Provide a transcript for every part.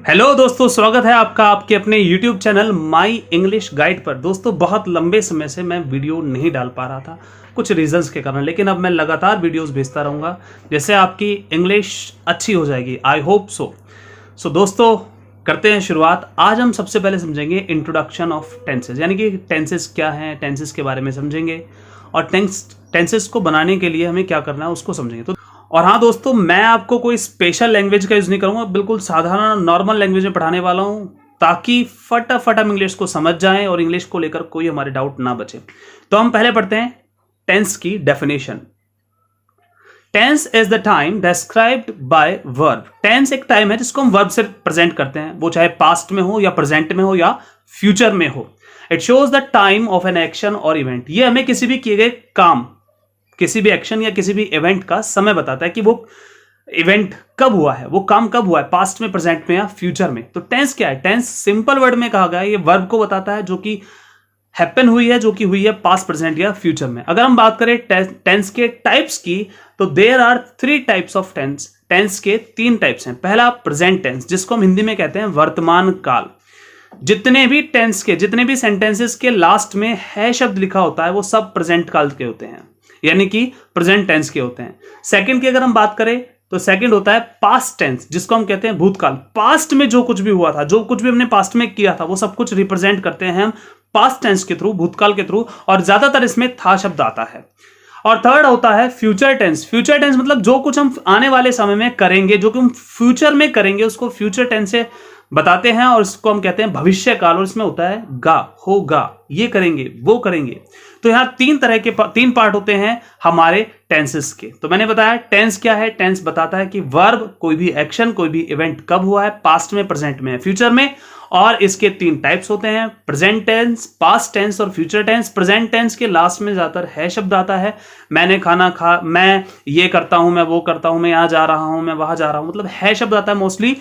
Hello दोस्तों, स्वागत है आपका आपके अपने YouTube channel my English guide पर। दोस्तों, बहुत लंबे समय से मैं वीडियो नहीं डाल पा रहा था कुछ रीजंस के कारण, लेकिन अब मैं लगातार वीडियोस भेजता रहूँगा जैसे आपकी इंग्लिश अच्छी हो जाएगी। आई होप सो दोस्तों, करते हैं शुरुआत। आज हम सबसे पहले समझेंगे इंट्रोडक्शन ऑफ टेंसेस, यानी कि टेंसेस क्या हैं, टेंसेस के बारे में समझेंगे और टेंसेस को बनाने के लिए हमें क्या करना है उसको समझेंगे। और हाँ दोस्तों, मैं आपको कोई स्पेशल लैंग्वेज का यूज़ नहीं करूँगा, बिल्कुल साधारण नॉर्मल लैंग्वेज में पढ़ाने वाला हूँ ताकि फटाफट हम इंग्लिश को समझ जाएं और इंग्लिश को लेकर कोई हमारे डाउट ना बचे। तो हम पहले पढ़ते हैं टेंस की definition. Tense is the time described by verb. Tense एक टाइम है जिसको हम वर्ब से प्रेजेंट करते हैं, वो चाहे पास्ट में हो या प्रेजेंट में हो या फ्यूचर में हो। It shows the time of an action और इवेंट। ये हमें किसी भी किए गए काम, किसी भी एक्शन या किसी भी इवेंट का समय बताता है कि वो इवेंट कब हुआ है, वो काम कब हुआ है, पास्ट में, प्रेजेंट में या फ्यूचर में। तो टेंस क्या है? टेंस सिंपल वर्ड में कहा गया है, ये वर्ब को बताता है जो कि हैपन हुई है, जो कि हुई है पास्ट, प्रेजेंट या फ्यूचर में। अगर हम बात करें टेंस के टाइप्स की, तो there are 3 types of tense. Tense के 3 टाइप्स हैं। पहला प्रेजेंट टेंस, जिसको हम हिंदी में कहते हैं वर्तमान काल। जितने भी टेंस के, जितने भी सेंटेंसेस के लास्ट में है शब्द लिखा होता है, वो सब प्रेजेंट काल के होते हैं, यानी कि प्रेजेंट टेंस के होते हैं। सेकंड की अगर हम बात करें तो सेकंड होता है पास्ट टेंस, जिसको हम कहते हैं भूतकाल। पास्ट में जो कुछ भी हुआ था, जो कुछ भी हमने पास्ट में किया था, वो सब कुछ रिप्रेजेंट करते हैं हम पास्ट टेंस के थ्रू, भूतकाल के थ्रू, और ज्यादातर इसमें था शब्द आता है। और थर्ड होता है फ्यूचर टेंस। फ्यूचर टेंस मतलब जो कुछ हम आने वाले समय में करेंगे, जो कि हम फ्यूचर में करेंगे, उसको फ्यूचर टेंस से बताते हैं और इसको हम कहते हैं भविष्य काल। और इसमें होता है गा, होगा, ये करेंगे, वो करेंगे। तो यहां 3 पार्ट होते हैं हमारे टेंसेस के। तो मैंने बताया टेंस क्या है। टेंस बताता है कि वर्ब, कोई भी एक्शन, कोई भी इवेंट कब हुआ है, पास्ट में, प्रेजेंट में, फ्यूचर में। और इसके 3 टाइप्स होते हैं, प्रेजेंट टेंस, पास्ट टेंस और फ्यूचर टेंस। प्रेजेंट टेंस के लास्ट में ज्यादातर है शब्द आता है। मैंने खाना खा, मैं ये करता हूं, मैं वो करता हूं, मैं यहां जा रहा हूं, मैं वहां जा रहा हूं, मतलब है शब्द आता है मोस्टली।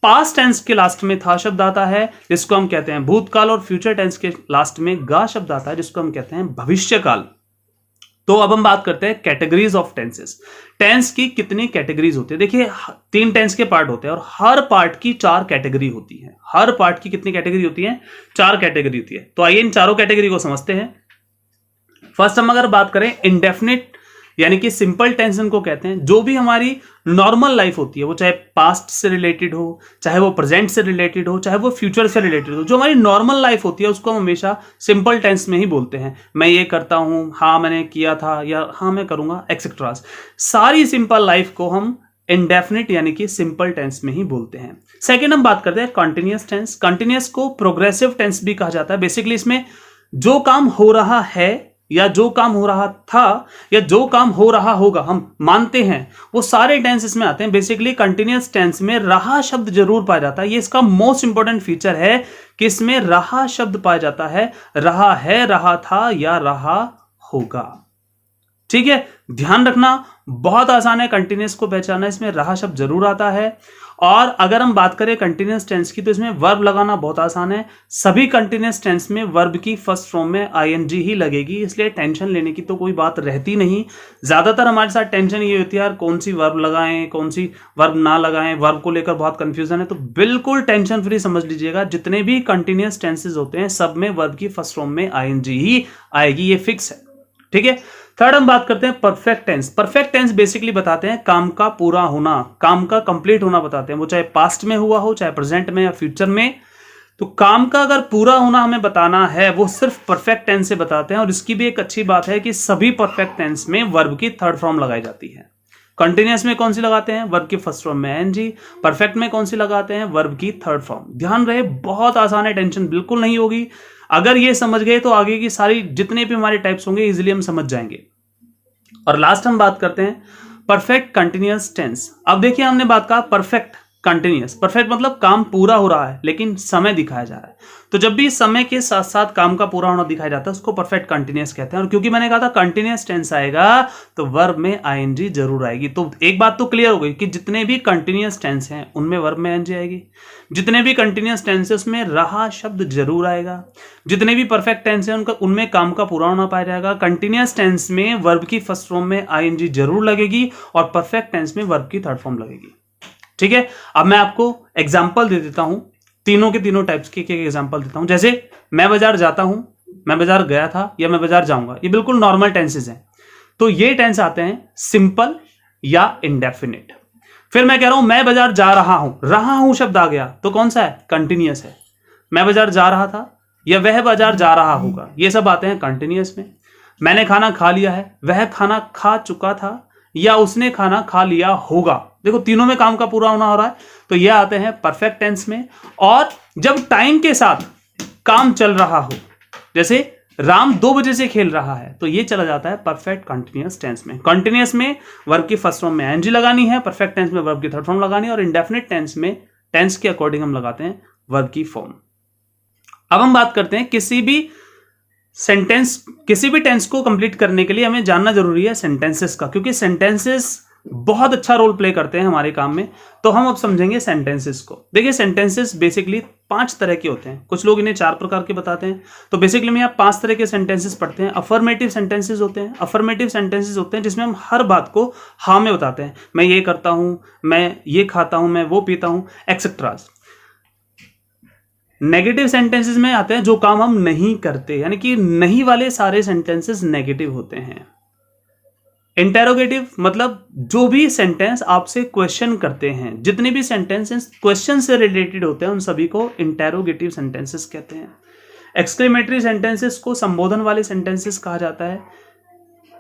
पास्ट टेंस के लास्ट में था शब्द आता है, जिसको हम कहते हैं भूतकाल। और फ्यूचर टेंस के लास्ट में गा शब्द आता है, जिसको हम कहते हैं भविष्यकाल। तो अब हम बात करते हैं कैटेगरीज ऑफ टेंसेस। टेंस की कितनी कैटेगरीज होती है? देखिए, 3 टेंस के पार्ट होते हैं और हर पार्ट की 4 कैटेगरी होती है। हर पार्ट की कितनी कैटेगरी होती है? 4 कैटेगरी होती है। तो आइए इन चारों कैटेगरी को समझते हैं। फर्स्ट हम अगर बात करें इंडेफिनिट, यानी कि सिंपल टेंस इनको कहते हैं। जो भी हमारी नॉर्मल लाइफ होती है, वो चाहे पास्ट से रिलेटेड हो, चाहे वो प्रेजेंट से रिलेटेड हो, चाहे वो फ्यूचर से रिलेटेड हो, जो हमारी नॉर्मल लाइफ होती है उसको हम हमेशा सिंपल टेंस में ही बोलते हैं। मैं ये करता हूं, हाँ मैंने किया था, या हाँ मैं करूंगा, एक्सेट्रा। सारी सिंपल लाइफ को हम इंडेफिनिट यानी कि सिंपल टेंस में ही बोलते हैं। सेकेंड हम बात करते हैं कंटिन्यूअस टेंस। कंटिन्यूअस को प्रोग्रेसिव टेंस भी कहा जाता है। बेसिकली इसमें जो काम हो रहा है, या जो काम हो रहा था, या जो काम हो रहा होगा, हम मानते हैं, वो सारे टेंस इसमें आते हैं। बेसिकली कंटिन्यूअस टेंस में रहा शब्द जरूर पाया जाता है। ये इसका मोस्ट इंपॉर्टेंट फीचर है कि इसमें रहा शब्द पाया जाता है। रहा है, रहा था या रहा होगा। ठीक है, ध्यान रखना, बहुत आसान है कंटिन्यूअस को पहचानना, इसमें रहा शब्द जरूर आता है। और अगर हम बात करें कंटिन्यूअस टेंस की, तो इसमें वर्ब लगाना बहुत आसान है। सभी कंटिन्यूअस टेंस में वर्ब की फर्स्ट फॉर्म में आईएनजी ही लगेगी, इसलिए टेंशन लेने की तो कोई बात रहती नहीं। ज्यादातर हमारे साथ टेंशन ये होती है यार, कौन सी वर्ब लगाएं, कौन सी वर्ब ना लगाएं, वर्ब को लेकर बहुत कंफ्यूजन है। तो बिल्कुल टेंशन फ्री समझ लीजिएगा, जितने भी कंटिन्यूअस टेंसेज होते हैं सब में वर्ब की फर्स्ट फॉर्म में आईएनजी ही आएगी, ये फिक्स है। ठीक है, थर्ड हम बात करते हैं perfect tense. Perfect tense basically बताते हैं काम का पूरा होना, काम का कंप्लीट होना बताते हैं। वो चाहे पास्ट में हुआ हो, चाहे प्रेजेंट में या फ्यूचर में। तो काम का अगर पूरा होना हमें बताना है, वो सिर्फ परफेक्ट टेंस से बताते हैं। और इसकी भी एक अच्छी बात है कि सभी परफेक्ट टेंस में वर्ब की थर्ड फॉर्म लगाई जाती है। कंटिन्यूअस में कौन सी लगाते हैं? वर्ब की फर्स्ट फॉर्म में एनजी। परफेक्ट में कौन सी लगाते हैं? वर्ब की थर्ड फॉर्म। ध्यान रहे, बहुत आसान है, टेंशन बिल्कुल नहीं होगी। अगर ये समझ गए तो आगे की सारी जितने भी हमारे टाइप्स होंगे इजीली हम समझ जाएंगे। और लास्ट हम बात करते हैं परफेक्ट कंटिन्यूअस टेंस। अब देखिए, हमने बात कहा परफेक्ट कंटिन्यूअस। परफेक्ट मतलब काम पूरा हो रहा है लेकिन समय दिखाया जा रहा है। तो जब भी समय के साथ साथ काम का पूरा होना दिखाया जाता है उसको परफेक्ट कंटिन्यूअस कहते हैं। और क्योंकि मैंने कहा था कंटिन्यूअस टेंस आएगा तो वर्ब में आईएनजी जरूर आएगी। तो एक बात तो क्लियर हो गई कि जितने भी कंटिन्यूअस टेंस हैं उनमें वर्ब में आईएनजी आएगी। जितने भी कंटिन्यूअस टेंस है उसमें रहा शब्द जरूर आएगा। जितने भी परफेक्ट टेंस है उनमें काम का पूरा होना पाया जाएगा। कंटिन्यूअस टेंस में वर्ब की फर्स्ट फॉर्म में आईएनजी जरूर लगेगी और परफेक्ट टेंस में वर्ब की थर्ड फॉर्म लगेगी। ठीक है, अब मैं आपको एग्जाम्पल दे देता हूं, तीनों के तीनों टाइप्स के एग्जाम्पल देता हूं। जैसे मैं बाजार जाता हूं, मैं बाजार गया था, या मैं बाजार जाऊंगा, ये बिल्कुल नॉर्मल टेंसेस हैं। तो ये टेंस आते हैं सिंपल या इंडेफिनिट। फिर मैं कह रहा हूं मैं बाजार जा रहा हूं शब्द आ गया तो कौन सा है? कंटिन्यूअस है। मैं बाजार जा रहा था या वह बाजार जा रहा होगा, ये सब आते हैं कंटिन्यूअस में। मैंने खाना खा लिया है, वह खाना खा चुका था या उसने खाना खा लिया होगा, देखो तीनों में काम का पूरा होना हो रहा है, तो ये आते हैं परफेक्ट टेंस में। और जब टाइम के साथ काम चल रहा हो, जैसे राम 2 बजे से खेल रहा है, तो ये चला जाता है परफेक्ट कंटिन्यूअस टेंस में। कंटिन्यूअस में वर्ब की फर्स्ट फॉर्म में एनजी लगानी है, परफेक्ट टेंस में वर्ब की थर्ड फॉर्म लगानी है, और इंडेफिनिट टेंस में टेंस के अकॉर्डिंग हम लगाते हैं वर्ब की फॉर्म। अब हम बात करते हैं किसी भी टेंस को कंप्लीट करने के लिए हमें जानना जरूरी है सेंटेंसेस का, क्योंकि सेंटेंसेस बहुत अच्छा रोल प्ले करते हैं हमारे काम में। तो हम अब समझेंगे सेंटेंसेस को। देखिए सेंटेंसेस बेसिकली 5 तरह के होते हैं, कुछ लोग इन्हें 4 प्रकार के बताते हैं। तो बेसिकली में आप 5 तरह के सेंटेंसेस पढ़ते हैं। अफर्मेटिव सेंटेंसेस होते हैं। अफर्मेटिव सेंटेंसेस होते हैं जिसमें हम हर बात को हाँ में बताते हैं, मैं ये करता हूं, मैं ये खाता हूं, मैं वो पीता हूं, एक्सेट्रा। नेगेटिव सेंटेंसेस में आते हैं जो काम हम नहीं करते, यानी कि नहीं वाले सारे सेंटेंसेस नेगेटिव होते हैं। इंटेरोगेटिव मतलब जो भी सेंटेंस आपसे क्वेश्चन करते हैं, जितने भी सेंटेंसेस क्वेश्चन से रिलेटेड होते हैं उन सभी को इंटेरोगेटिव सेंटेंसेस कहते हैं। एक्सक्लेमेटरी सेंटेंसेस को संबोधन वाले सेंटेंसेस कहा जाता है।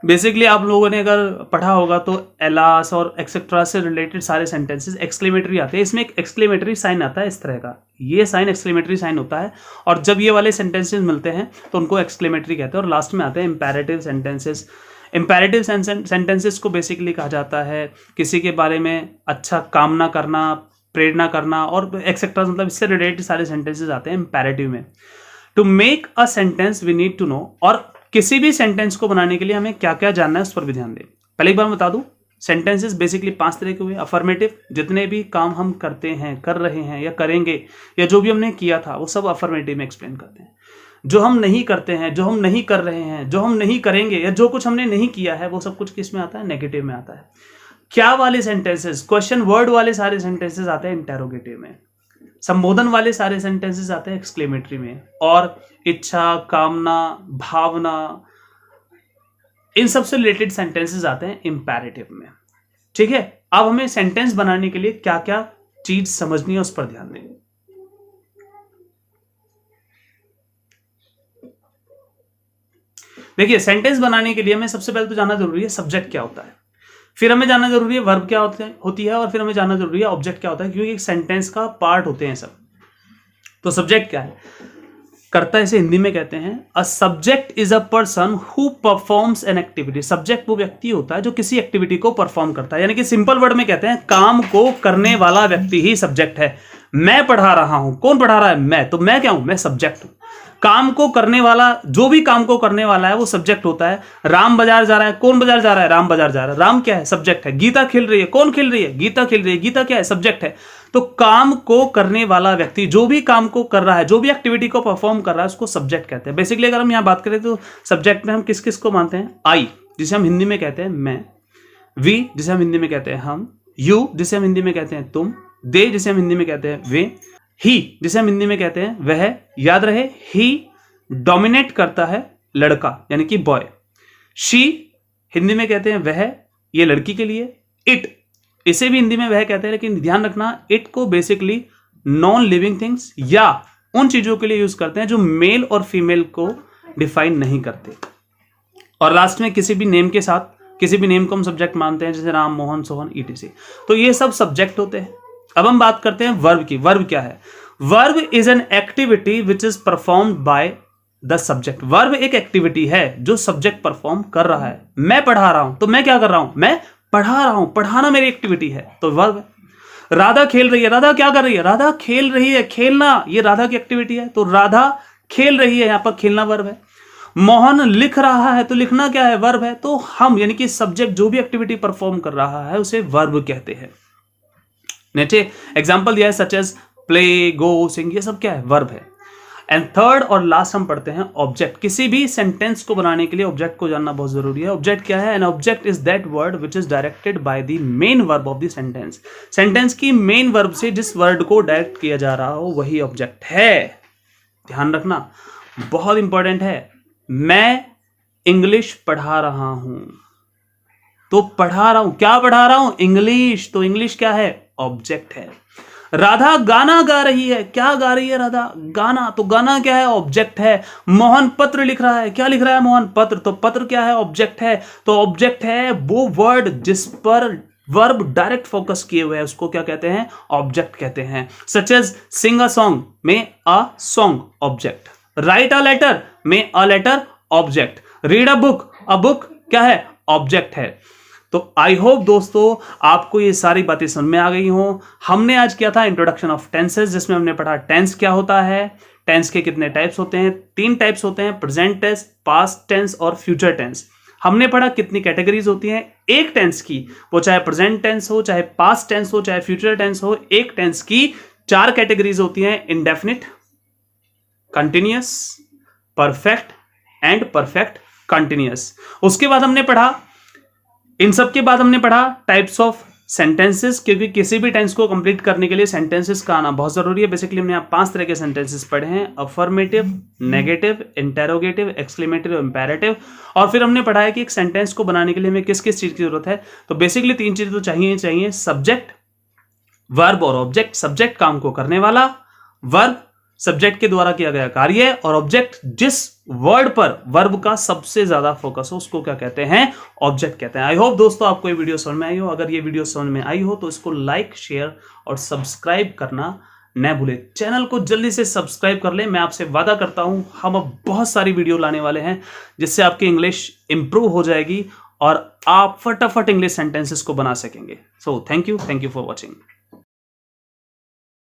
बेसिकली आप लोगों ने अगर पढ़ा होगा तो एलास और एक्सेट्रा से रिलेटेड सारे सेंटेंसेस एक्सक्लेमेटरी आते हैं। इसमें एक एक्सक्लेमेटरी साइन आता है इस तरह का, ये साइन एक्सक्लेमेटरी साइन होता है, और जब ये वाले सेंटेंसेस मिलते हैं तो उनको एक्सक्लेमेटरी कहते हैं। और लास्ट में आते हैं इंपेरेटिव सेंटेंसेस। इंपेरेटिव सेंटेंसेस को बेसिकली कहा जाता है किसी के बारे में अच्छा कामना करना, प्रेरणा करना, और एक्सेट्रा मतलब इससे रिलेटेड सारे सेंटेंसेस आते हैं इंपेरेटिव में। To make a sentence we need to know, और किसी भी सेंटेंस को बनाने के लिए हमें क्या क्या जानना है उस पर भी ध्यान दें। पहले एक बार बता दूं, सेंटेंसेस बेसिकली 5 तरह के हुए। अफर्मेटिव, जितने भी काम हम करते हैं, कर रहे हैं या करेंगे, या जो भी हमने किया था वो सब अफर्मेटिव में एक्सप्लेन करते हैं। जो हम नहीं करते हैं, जो हम नहीं कर रहे हैं, जो हम नहीं करेंगे, या जो कुछ हमने नहीं किया है, वो सब कुछ किस में आता है? नेगेटिव में आता है। क्या वाले सेंटेंसेस, क्वेश्चन वर्ड वाले सारे सेंटेंसेस आते हैं इंटेरोगेटिव में। संबोधन वाले सारे सेंटेंसेस आते हैं एक्सक्लेमेटरी में। और इच्छा, कामना, भावना, इन सब से रिलेटेड सेंटेंसेस आते हैं इंपेरेटिव में। ठीक है, अब हमें सेंटेंस बनाने के लिए क्या क्या चीज समझनी है उस पर ध्यान दें। देखिए सेंटेंस बनाने के लिए हमें सबसे पहले तो जानना जरूरी है सब्जेक्ट क्या होता है, फिर हमें जानना जरूरी है वर्ब क्या होती है, और फिर हमें जानना जरूरी है ऑब्जेक्ट क्या होता है, क्योंकि एक सेंटेंस का पार्ट होते हैं सब। तो सब्जेक्ट क्या है? कर्ता इसे हिंदी में कहते हैं a subject is a person who performs an activity. Subject वो व्यक्ति होता है जो किसी एक्टिविटी को परफॉर्म करता है, यानी कि सिंपल वर्ड में कहते हैं काम को करने वाला व्यक्ति ही सब्जेक्ट है। मैं पढ़ा रहा हूं, कौन पढ़ा रहा है? मैं। तो मैं क्या हूं? मैं सब्जेक्ट हूं। काम को करने वाला, जो भी काम को करने वाला है वो सब्जेक्ट होता है। राम बाजार जा रहा है, कौन बाजार जा रहा है? राम बाजार जा रहा है। राम क्या है? सब्जेक्ट है। गीता खेल रही है, कौन खेल रही है? गीता खेल रही है। गीता क्या है? सब्जेक्ट है। तो काम को करने वाला व्यक्ति जो भी काम को कर रहा है, जो भी एक्टिविटी को परफॉर्म कर रहा है, उसको सब्जेक्ट कहते हैं। बेसिकली अगर हम यहाँ बात करें तो सब्जेक्ट में हम किस किस को मानते हैं? आई, जिसे हम हिंदी में कहते हैं मैं, वी, जिसे हम हिंदी में कहते हैं हम, यू, जिसे हम हिंदी में कहते हैं तुम, दे, जिसे हम हिंदी में कहते हैं वे, ही, जिसे हम हिंदी में कहते हैं वह। याद रहे, ही डोमिनेट करता है लड़का यानी कि बॉय। शी हिंदी में कहते हैं वह, ये लड़की के लिए। इट, इसे भी हिंदी में वह कहते हैं, लेकिन ध्यान रखना इट को बेसिकली नॉन लिविंग थिंग्स या उन चीजों के लिए यूज करते हैं जो मेल और फीमेल को डिफाइन नहीं करते। और लास्ट में किसी भी नेम के साथ, किसी भी नेम को हम सब्जेक्ट मानते हैं, जैसे राम, मोहन, सोहन, ईटीसी। तो ये सब सब्जेक्ट होते हैं। अब हम बात करते हैं वर्ब की। वर्ब क्या है? Verb is an activity which is performed by the subject. Verb एक एक्टिविटी है जो सब्जेक्ट परफॉर्म कर रहा है। मैं पढ़ा रहा हूं, तो मैं क्या कर रहा हूं? मैं पढ़ा रहा हूं। पढ़ाना मेरी एक्टिविटी है, तो वर्ब है। राधा खेल रही है, राधा क्या कर रही है? राधा खेल रही है। खेलना ये राधा की एक्टिविटी है, तो राधा खेल रही है, यहां पर खेलना वर्ब है। मोहन लिख रहा है, तो लिखना क्या है? वर्ब है। तो हम यानी कि सब्जेक्ट जो भी एक्टिविटी परफॉर्म कर रहा है उसे वर्ब कहते हैं। नीचे एग्जाम्पल दिया है सच एज प्ले, गो, सिंग, ये सब क्या है? वर्ब है। एंड थर्ड और लास्ट हम पढ़ते हैं ऑब्जेक्ट। किसी भी सेंटेंस को बनाने के लिए ऑब्जेक्ट को जानना बहुत जरूरी है। ऑब्जेक्ट क्या है? An object is that word which is directed by the main verb of the sentence. Sentence की मेन वर्ब से जिस वर्ड को डायरेक्ट किया जा रहा हो वही ऑब्जेक्ट है। ध्यान रखना, बहुत इंपॉर्टेंट है। मैं इंग्लिश पढ़ा रहा हूं, तो पढ़ा रहा हूं, क्या पढ़ा रहा हूं? इंग्लिश। तो इंग्लिश क्या है? ऑब्जेक्ट है। राधा गाना गा रही है, क्या गा रही है राधा? गाना। तो गाना क्या है? ऑब्जेक्ट है। मोहन पत्र लिख रहा है, क्या लिख रहा है मोहन? पत्र। तो पत्र क्या है? ऑब्जेक्ट है। तो ऑब्जेक्ट है वो वर्ड जिस पर वर्ब डायरेक्ट फोकस किए हुए है, उसको क्या कहते हैं? ऑब्जेक्ट कहते हैं। Such as Singh a song में a song object, write a letter में a letter object, read a book क्या है? ऑब्जेक्ट है। तो आई होप दोस्तों आपको ये सारी बातें समझ में आ गई हो। हमने आज किया था इंट्रोडक्शन ऑफ टेंसेस, जिसमें हमने पढ़ा टेंस क्या होता है, टेंस के कितने टाइप्स होते हैं। 3 टाइप्स होते हैं, प्रेजेंट टेंस, पास्ट टेंस और फ्यूचर टेंस। हमने पढ़ा कितनी कैटेगरीज होती हैं एक टेंस की, वो चाहे प्रेजेंट टेंस हो, चाहे पास्ट टेंस हो, चाहे फ्यूचर टेंस हो। एक टेंस की 4 कैटेगरीज होती हैं, indefinite, continuous, perfect and perfect continuous. उसके बाद हमने पढ़ा, इन सब के बाद हमने पढ़ा टाइप्स ऑफ सेंटेंसेस, क्योंकि किसी भी टेंस को कंप्लीट करने के लिए सेंटेंसेस का आना बहुत जरूरी है। बेसिकली हमने यहाँ 5 तरह के सेंटेंसेस पढ़े हैं, affirmative, negative, interrogative, exclamative, imperative. और फिर हमने पढ़ा है कि एक सेंटेंस को बनाने के लिए हमें किस किस चीज की जरूरत है। तो बेसिकली 3 चीजें तो चाहिए, सब्जेक्ट, वर्ब और ऑब्जेक्ट। सब्जेक्ट काम को करने वाला, वर्ब सब्जेक्ट के द्वारा किया गया कार्य, और ऑब्जेक्ट जिस वर्ड पर वर्ब का सबसे ज्यादा फोकस हो उसको क्या कहते हैं? ऑब्जेक्ट कहते हैं। आई होप दोस्तों आपको ये वीडियो समझ में आई हो। अगर ये वीडियो समझ में आई हो तो इसको लाइक, शेयर और सब्सक्राइब करना न भूले। चैनल को जल्दी से सब्सक्राइब कर ले। मैं आपसे वादा करता हूं हम अब बहुत सारी वीडियो लाने वाले हैं जिससे आपकी इंग्लिश इंप्रूव हो जाएगी और आप फटाफट इंग्लिश सेंटेंसेस को बना सकेंगे। So thank you for watching.